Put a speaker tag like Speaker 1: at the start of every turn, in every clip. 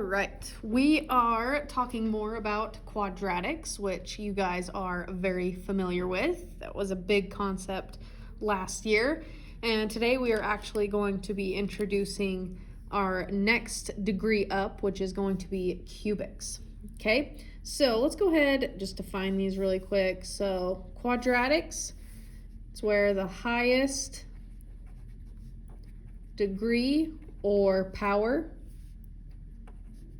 Speaker 1: right, we are talking more about quadratics, which you guys are very familiar with. That was a big concept last year. And today we are actually going to be introducing our next degree up, which is going to be cubics. Okay, so let's go ahead just define these really quick. So quadratics, it's where the highest degree or power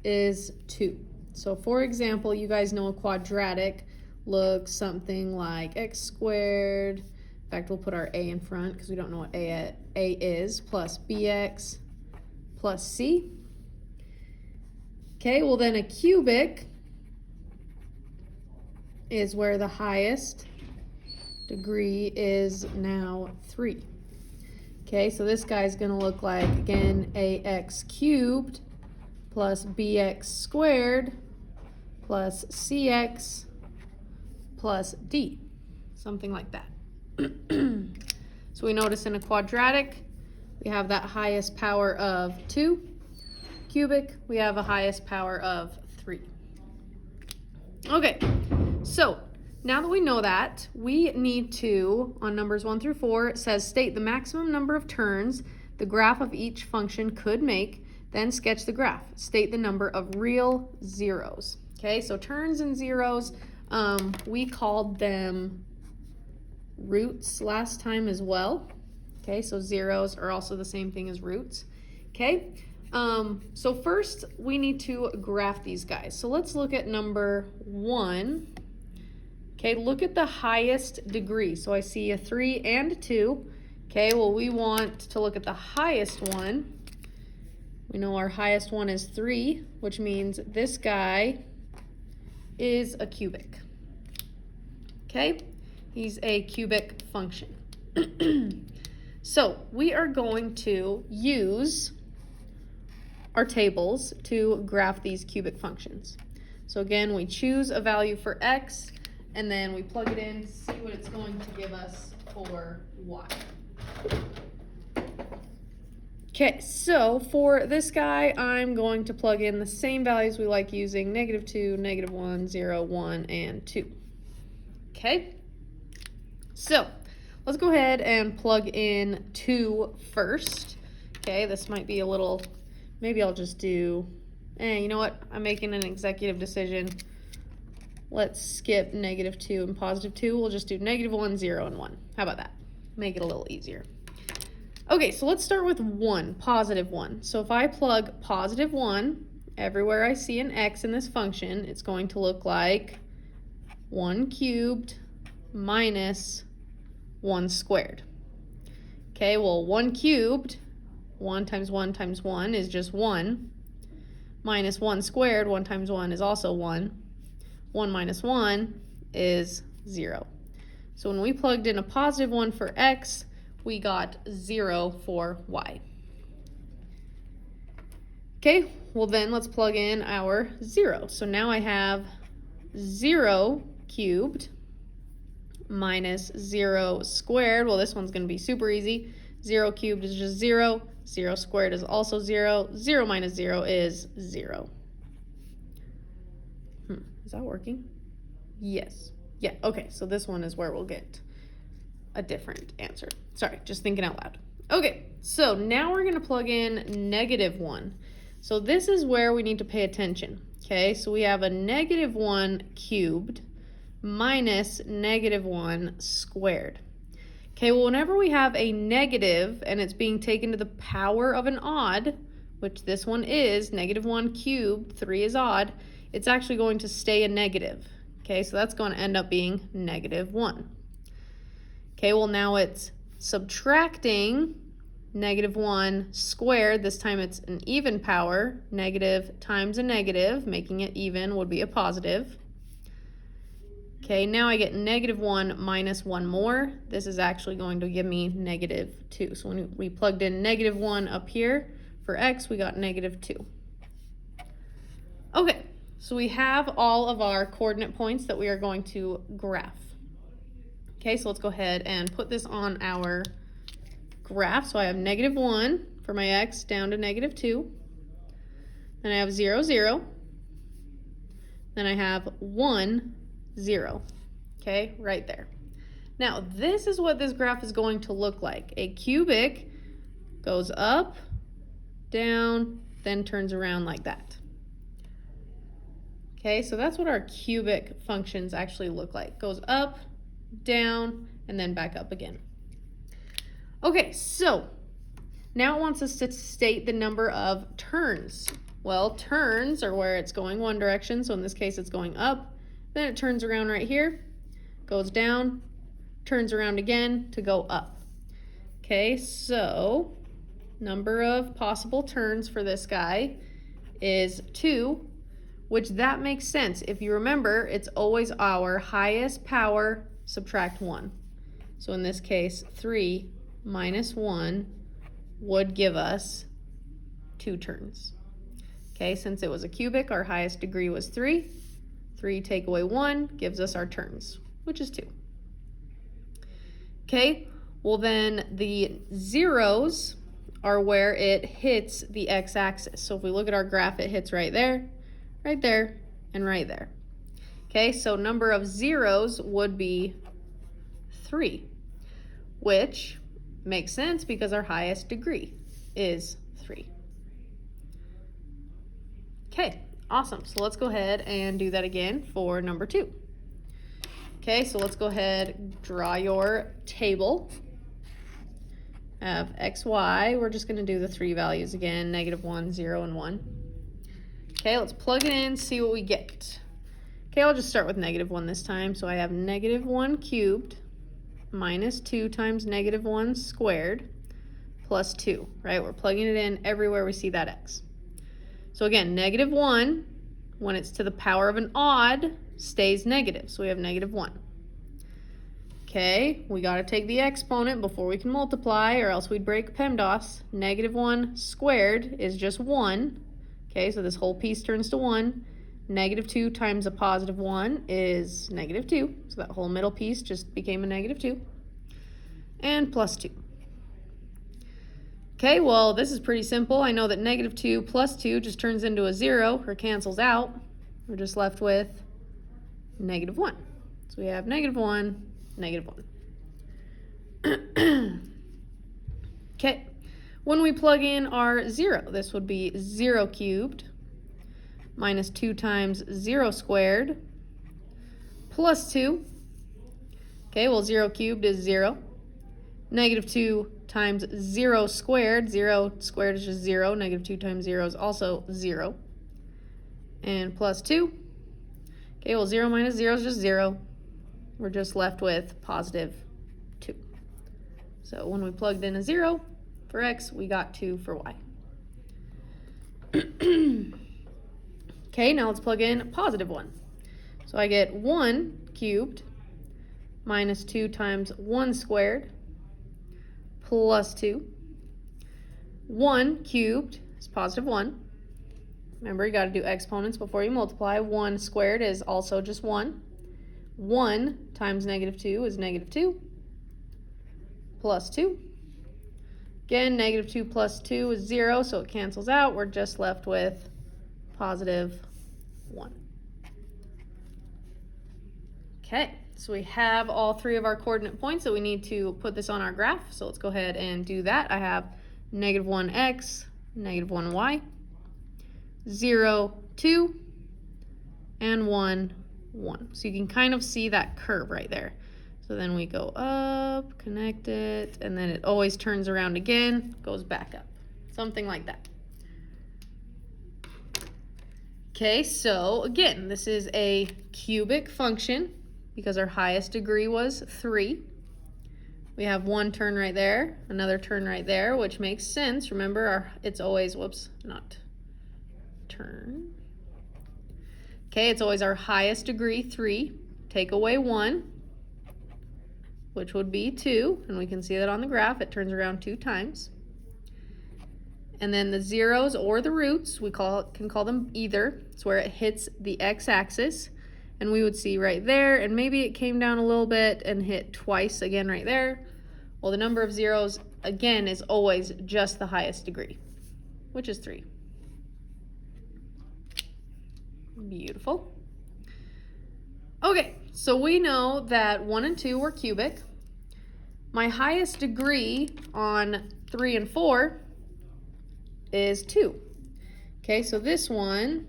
Speaker 1: is 2. So for example, you guys know a quadratic looks something like x squared. In fact, we'll put our a in front because we don't know what a is, plus bx plus c. Okay, well then a cubic is where the highest degree is now 3. Okay, so this guy's going to look like, again, ax cubed plus bx squared plus cx plus d, something like that. So we notice in a quadratic, we have that highest power of 2. Cubic, we have a highest power of 3. Okay, so now that we know that, we need to, on numbers 1 through 4, it says state the maximum number of turns the graph of each function could make, then sketch the graph. State the number of real zeros. Okay, so turns and zeros, we called them roots last time as well. Okay, so zeros are also the same thing as roots. Okay, so first we need to graph these guys. So let's look at number 1. Okay, look at the highest degree. So I see a 3 and a 2. Okay, well we want to look at the highest one. We know our highest one is 3, which means this guy is a cubic. Okay, he's a cubic function. So we are going to use our tables to graph these cubic functions. So again, we choose a value for x, and then we plug it in to see what it's going to give us for y. Okay, so for this guy, I'm going to plug in the same values we like using, -2, -1, 0, 1, and 2. Okay, so let's go ahead and plug in 2 first. Okay, this might be a little, maybe I'll just do, you know what, I'm making an executive decision. Let's skip -2 and +2. We'll just do -1, 0, and 1. How about that? Make it a little easier. Okay, so let's start with 1, +1. So if I plug +1 everywhere I see an x in this function, it's going to look like 1 cubed minus 1 squared. Okay, well 1 cubed, 1 times 1 times 1 is just 1, minus 1 squared, 1 times 1 is also 1. 1 minus 1 is 0. So when we plugged in a +1 for x, we got 0 for y. Okay, well then let's plug in our 0. So now I have 0 cubed minus 0 squared. Well, this one's going to be super easy. 0 cubed is just 0. 0 squared is also 0. 0 minus 0 is 0. Is that working? Yes. Yeah, okay, so this one is where we'll get a different answer. Sorry, just thinking out loud. Okay, so now we're gonna plug in -1. So this is where we need to pay attention. Okay, so we have a -1 cubed minus -1 squared. Okay, well whenever we have a negative and it's being taken to the power of an odd, which this one is, -1 cubed, 3 is odd, it's actually going to stay a negative. Okay, so that's going to end up being -1. Okay, well now it's subtracting -1 squared. This time it's an even power. Negative times a negative, making it even, would be a positive. Okay, now I get -1 minus 1 more. This is actually going to give me -2. So when we plugged in -1 up here for x, we got -2. Okay, so we have all of our coordinate points that we are going to graph. Okay, so let's go ahead and put this on our graph. So I have -1 for my x down to -2. then I have 0, 0, then I have 1, 0, okay, right there. Now, this is what this graph is going to look like. A cubic goes up, down, then turns around like that. Okay, so that's what our cubic functions actually look like. Goes up, down, and then back up again. Okay, so now it wants us to state the number of turns. Well, turns are where it's going one direction, so in this case it's going up, then it turns around right here, goes down, turns around again to go up. Okay, so number of possible turns for this guy is 2, which that makes sense. If you remember, it's always our highest power subtract 1. So in this case, 3 minus 1 would give us 2 turns. Okay, since it was a cubic, our highest degree was 3. 3 take away 1 gives us our turns, which is 2. Okay, well then the zeros are where it hits the x-axis. So if we look at our graph, it hits right there, and right there. Okay, so number of zeros would be 3, which makes sense because our highest degree is 3. Okay, awesome. So let's go ahead and do that again for number 2. Okay, so let's go ahead, draw your table. Have x, y. We're just going to do the 3 values again, -1, 0, and 1. Okay, let's plug it in, see what we get. Okay, I'll just start with -1 this time. So I have -1 cubed minus 2 times -1 squared plus 2, right? We're plugging it in everywhere we see that x. So again, -1, when it's to the power of an odd, stays negative. So we have -1. Okay, we got to take the exponent before we can multiply, or else we'd break PEMDAS. -1 squared is just 1. Okay, so this whole piece turns to 1. -2 times a +1 is -2. So that whole middle piece just became a -2. And plus 2. Okay, well, this is pretty simple. I know that -2 plus 2 just turns into a 0, or cancels out. We're just left with -1. So we have -1, -1. Okay, when we plug in our 0, this would be 0 cubed minus 2 times 0 squared plus 2. Okay, well, 0 cubed is 0. -2 times 0 squared. 0 squared is just 0. -2 times 0 is also 0. And plus 2. Okay, well, 0 minus 0 is just 0. We're just left with +2. So when we plugged in a 0 for x, we got 2 for y. Okay, now let's plug in +1. So I get 1 cubed minus 2 times 1 squared plus 2. 1 cubed is +1. Remember, you got to do exponents before you multiply. 1 squared is also just 1. 1 times -2 is -2 plus 2. Again, -2 plus 2 is 0, so it cancels out. We're just left with +1. Okay, so we have all 3 of our coordinate points that we need to put this on our graph. So let's go ahead and do that. I have -1x, -1y, 0, 2, and 1, 1. So you can kind of see that curve right there. So then we go up, connect it, and then it always turns around again, goes back up. Something like that. Okay, so again, this is a cubic function because our highest degree was 3. We have 1 turn right there, another turn right there, which makes sense. Remember, it's always, whoops, not turn. Okay, it's always our highest degree, 3. Take away 1, which would be 2, and we can see that on the graph. It turns around 2 times. And then the zeros or the roots, we can call them either. It's where it hits the x-axis, and we would see right there, and maybe it came down a little bit and hit twice again right there. Well, the number of zeros, again, is always just the highest degree, which is 3. Beautiful. Okay, so we know that 1 and 2 were cubic. My highest degree on 3 and 4 is 2. Okay, so this one,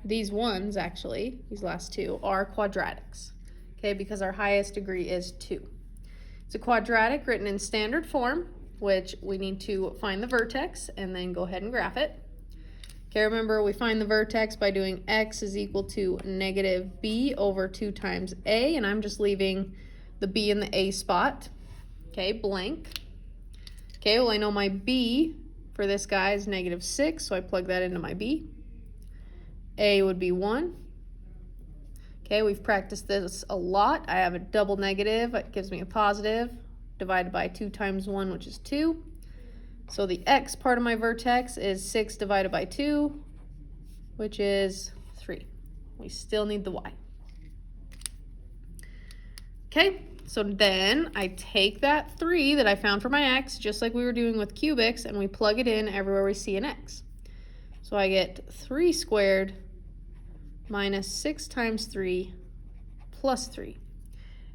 Speaker 1: these ones actually, these last two, are quadratics. Okay, because our highest degree is 2. It's a quadratic written in standard form, which we need to find the vertex and then go ahead and graph it. Okay, remember we find the vertex by doing x is equal to negative b over 2 times a, and I'm just leaving the b in the a spot. Okay, blank. Okay, well I know my b for this guy is negative 6, so I plug that into my b. A would be 1. Okay, we've practiced this a lot. I have a double negative, it gives me a positive, divided by 2 times 1, which is 2. So the x part of my vertex is 6 divided by 2, which is 3. We still need the y. Okay, so then I take that 3 that I found for my x, just like we were doing with cubics, and we plug it in everywhere we see an x. So I get 3 squared minus 6 times 3 plus 3.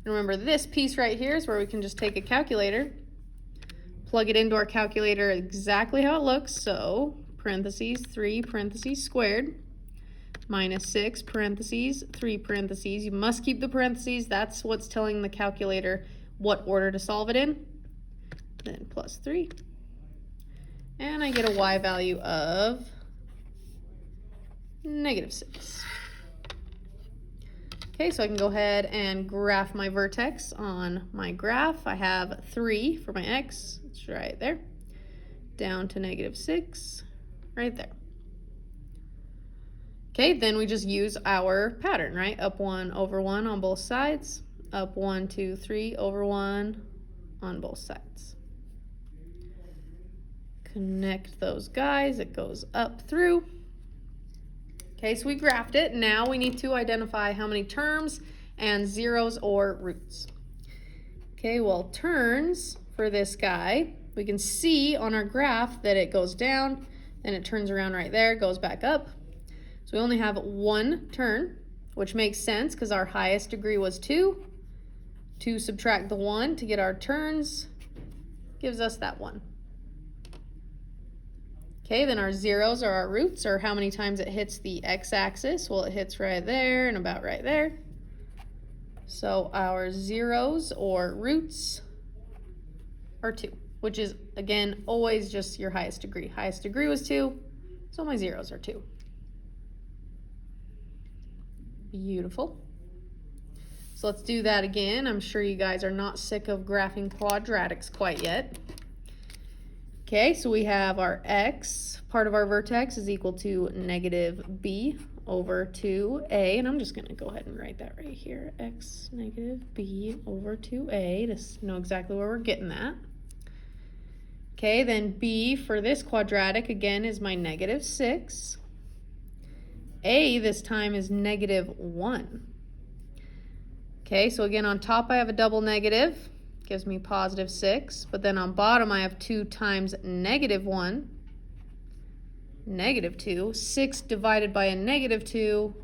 Speaker 1: And remember, this piece right here is where we can just take a calculator, plug it into our calculator exactly how it looks. So parentheses 3 parentheses squared minus 6 parentheses 3 parentheses. You must keep the parentheses. That's what's telling the calculator what order to solve it in. Then plus 3. And I get a y value of negative 6. Okay, so I can go ahead and graph my vertex on my graph. I have 3 for my x, it's right there, down to negative 6, right there. Okay, then we just use our pattern, right? Up 1 over 1 on both sides, up 1, 2, 3 over 1 on both sides. Connect those guys, it goes up through. Okay, so we graphed it. Now we need to identify how many terms and zeros or roots. Okay, well, turns for this guy, we can see on our graph that it goes down, then it turns around right there, goes back up. So we only have 1 turn, which makes sense because our highest degree was 2. To subtract the 1 to get our turns gives us that 1. Okay, then our zeros are our roots, or how many times it hits the x-axis. Well, it hits right there and about right there. So our zeros or roots are 2, which is, again, always just your highest degree. Highest degree was 2, so my zeros are 2. Beautiful. So let's do that again. I'm sure you guys are not sick of graphing quadratics quite yet. Okay, so we have our x, part of our vertex is equal to negative b over 2a, and I'm just going to go ahead and write that right here, x negative b over 2a, to know exactly where we're getting that. Okay, then b for this quadratic, again, is my negative 6. A this time is negative 1. Okay, so again, on top I have a double negative. Gives me positive 6, but then on bottom I have 2 times negative 1, negative 2. 6 divided by a negative 2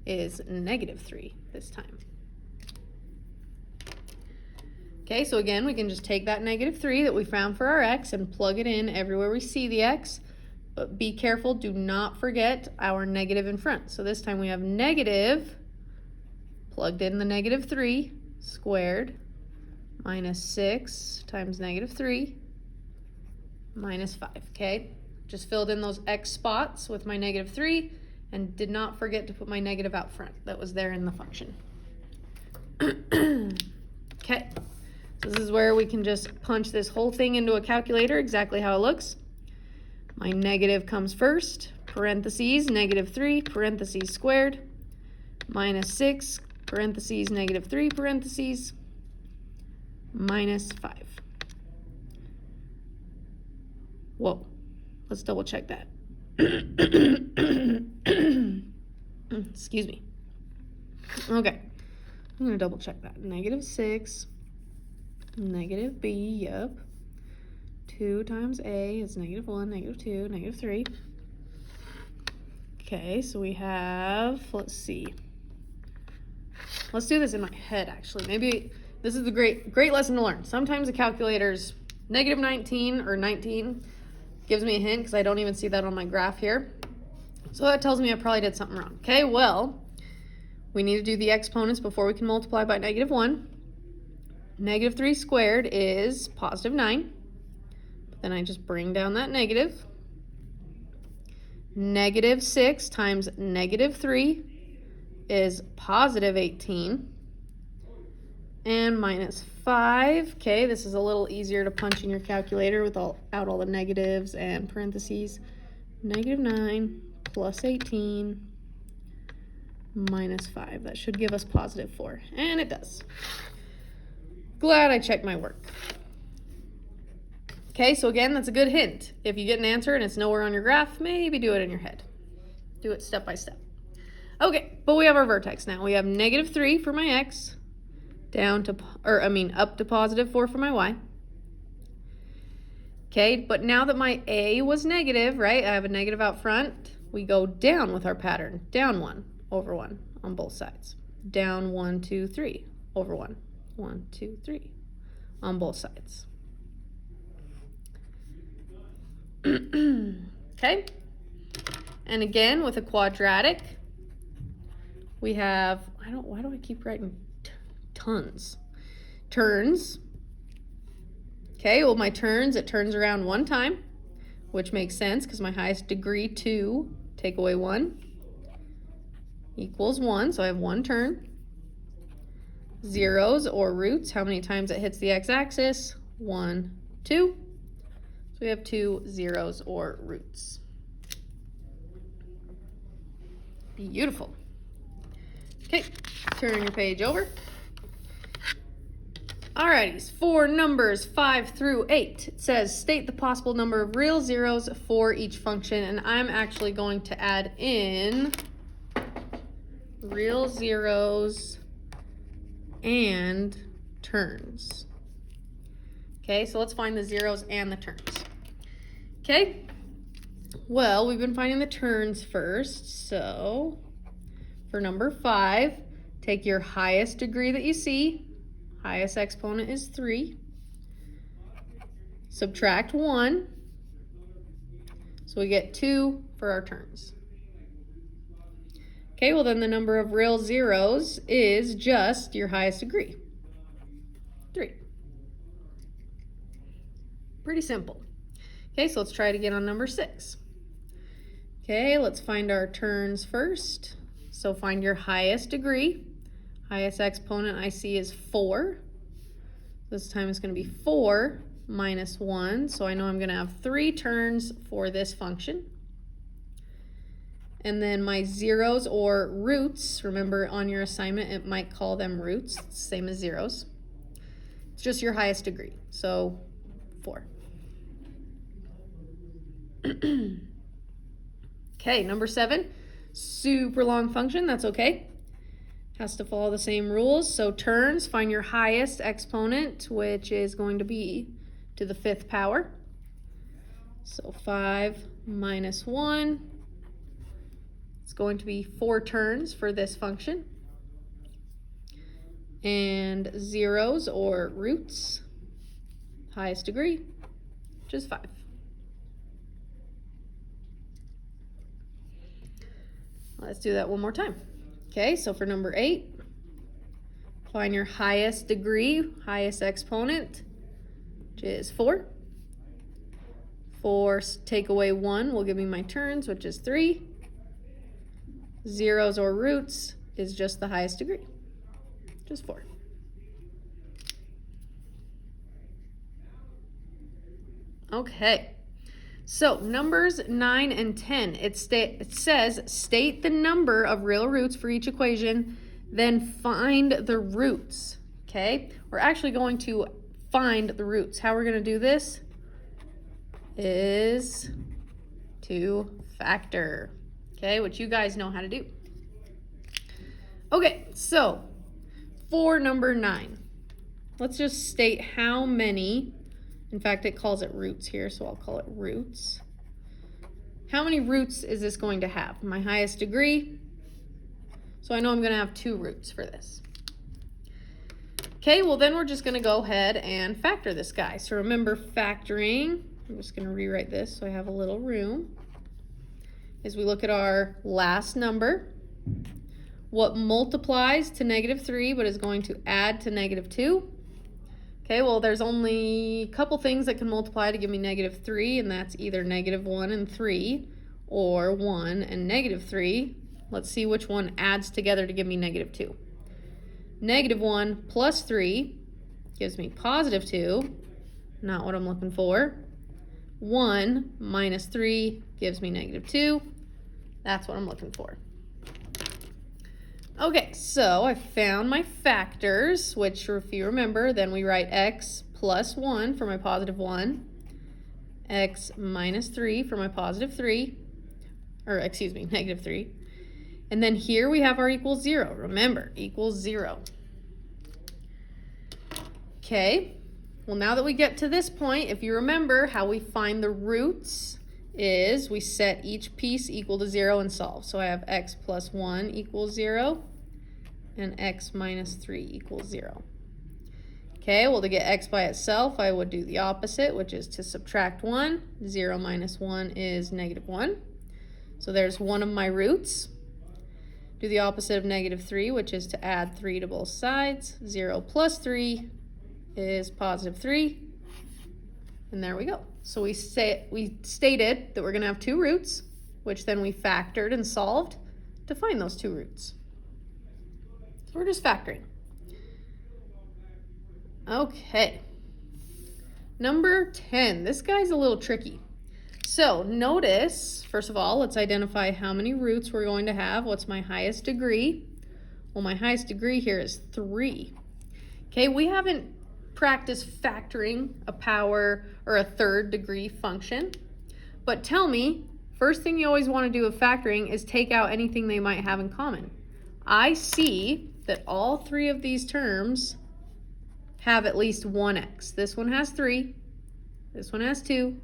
Speaker 1: is negative 3 this time. Okay, so again, we can just take that negative 3 that we found for our x and plug it in everywhere we see the x, but be careful, do not forget our negative in front. So this time we have negative, plugged in the negative 3, squared, minus 6 times negative 3, minus 5, okay? Just filled in those x spots with my negative 3 and did not forget to put my negative out front. That was there in the function. Okay, so this is where we can just punch this whole thing into a calculator, exactly how it looks. My negative comes first, parentheses, negative 3, parentheses squared, minus 6, parentheses, negative 3, parentheses, minus 5. Whoa, let's double check that. Excuse me. Okay, I'm gonna double check that. Negative 6, negative b, yep. 2 times a is negative 1, negative 2, negative 3. Okay, so we have, let's see. Let's do this in my head, actually. Maybe this is a great lesson to learn. Sometimes the calculator's negative 19 or 19 gives me a hint because I don't even see that on my graph here. So that tells me I probably did something wrong. Okay, well, we need to do the exponents before we can multiply by negative 1. Negative 3 squared is positive 9. But then I just bring down that negative. Negative 6 times negative 3 is positive 18. And minus 5. Okay, this is a little easier to punch in your calculator without all the negatives and parentheses. Negative 9 plus 18 minus 5. That should give us positive 4. And it does. Glad I checked my work. Okay, so again, that's a good hint. If you get an answer and it's nowhere on your graph, maybe do it in your head. Do it step by step. Okay, but we have our vertex now. We have negative 3 for my x, up to positive 4 for my y. Okay, but now that my a was negative, right, I have a negative out front, we go down with our pattern. Down 1 over 1 on both sides. Down 1, 2, 3 over 1. 1, 2, 3 on both sides. Okay, and again with a quadratic, we have, why do I keep writing tons? Turns. Okay, well my turns, it turns around 1 time, which makes sense because my highest degree 2, take away 1, equals 1, so I have 1 turn. Zeros or roots, how many times it hits the x-axis? 1, 2. So we have 2 zeros or roots. Beautiful. Okay, turn your page over. Alrighty, for numbers 5 through 8, it says state the possible number of real zeros for each function, and I'm actually going to add in real zeros and terms. Okay, so let's find the zeros and the terms. Okay, well, we've been finding the terms first, so for number 5, take your highest degree that you see. Highest exponent is 3. Subtract 1. So we get 2 for our terms. Okay, well then the number of real zeros is just your highest degree. 3. Pretty simple. Okay, so let's try it again on number 6. Okay, let's find our terms first. So find your highest degree. Highest exponent I see is 4. This time it's going to be 4 minus 1. So I know I'm going to have 3 terms for this function. And then my zeros or roots, remember on your assignment it might call them roots, same as zeros. It's just your highest degree, so 4. Okay, number 7, super long function, that's okay. Has to follow the same rules. So terms, find your highest exponent, which is going to be to the 5th power. So 5 minus 1. It's going to be 4 terms for this function. And zeros or roots, highest degree, which is 5. Let's do that one more time. Okay, so for number 8, find your highest degree, highest exponent, which is 4. 4 take away 1 will give me my terms, which is 3. Zeros or roots is just the highest degree, just 4. Okay. So numbers 9 and 10, it says state the number of real roots for each equation, then find the roots, okay? We're actually going to find the roots. How we're going to do this is to factor, okay, which you guys know how to do. Okay, so for number 9, let's just state how many. In fact, it calls it roots here, so I'll call it roots. how many roots is this going to have? My highest degree. So I know I'm going to have 2 roots for this. Okay, well then we're just going to go ahead and factor this guy. So remember factoring, I'm just going to rewrite this so I have a little room. As we look at our last number, what multiplies to -3 but is going to add to -2? Okay, well there's only a couple things that can multiply to give me -3, and that's either -1 and 3 or 1 and -3. Let's see which one adds together to give me -2. -1 plus 3 gives me +2, not what I'm looking for. 1 minus 3 gives me -2. That's what I'm looking for. Okay, so I found my factors, which if you remember, then we write x plus 1 for my +1, x minus 3 for my +3, or excuse me, -3. And then here we have our equals 0. Remember, equals 0. Okay, well now that we get to this point, if you remember how we find the roots is we set each piece equal to 0 and solve. So I have x plus 1 equals 0 and x minus 3 equals 0. Okay, well to get x by itself, I would do the opposite, which is to subtract 1. 0 minus 1 is -1. So there's one of my roots. Do the opposite of -3, which is to add 3 to both sides. 0 plus 3 is +3. And there we go. So we stated that we're going to have 2 roots, which then we factored and solved to find those 2 roots. So we're just factoring. Okay. Number 10. This guy's a little tricky. So notice, first of all, let's identify how many roots we're going to have. What's my highest degree? Well, my highest degree here is 3. Okay, we haven't practiced factoring a power or a 3rd degree function. But tell me, first thing you always want to do with factoring is take out anything they might have in common. I see that all 3 of these terms have at least 1x. This one has 3, this one has 2,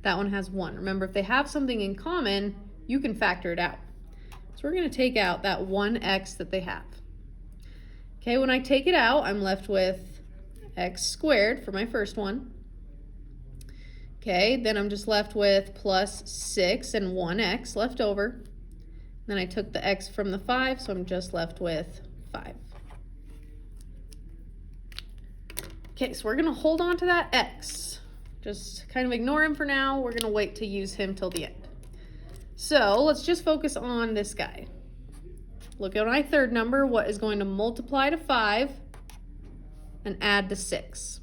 Speaker 1: that one has 1. Remember, if they have something in common, you can factor it out. So we're going to take out that 1x that they have. Okay, when I take it out, I'm left with x squared for my first one. Okay, then I'm just left with plus 6 and 1x left over. Then I took the x from the 5, so I'm just left with 5. Okay, so we're going to hold on to that x. Just kind of ignore him for now. We're going to wait to use him till the end. So let's just focus on this guy. Look at my 3rd number. What is going to multiply to 5 and add to 6?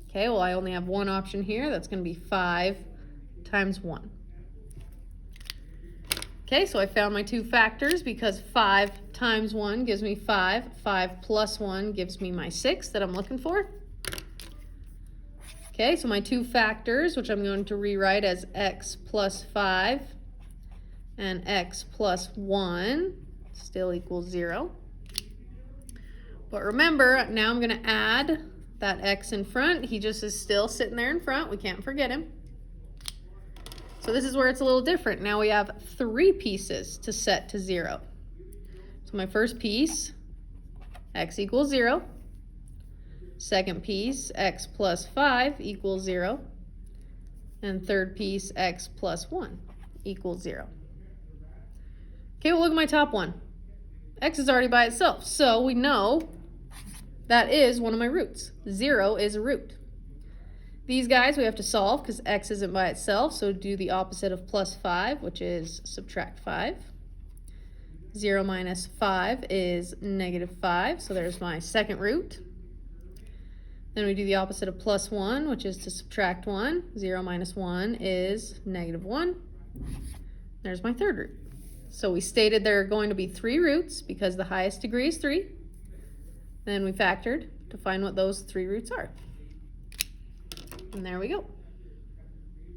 Speaker 1: Okay, well I only have one option here. That's going to be 5 times 1. Okay, so I found my 2 factors because 5 times 1 gives me 5. 5 plus 1 gives me my 6 that I'm looking for. Okay, so my 2 factors, which I'm going to rewrite as x plus 5 and x plus 1, still equals 0. But remember, now I'm going to add that x in front. He just is still sitting there in front. We can't forget him. So this is where it's a little different. Now we have 3 pieces to set to 0. So my first piece, x equals 0. Second piece, x plus 5 equals 0. And third piece, x plus 1 equals 0. Okay, well look at my top one. X is already by itself, so we know that is one of my roots. 0 is a root. These guys we have to solve because x isn't by itself, so do the opposite of plus 5, which is subtract 5. 0 minus 5 is -5, so there's my second root. Then we do the opposite of plus 1, which is to subtract 1. 0 minus 1 is -1. There's my third root. So we stated there are going to be 3 roots because the highest degree is 3. Then we factored to find what those 3 roots are. And there we go.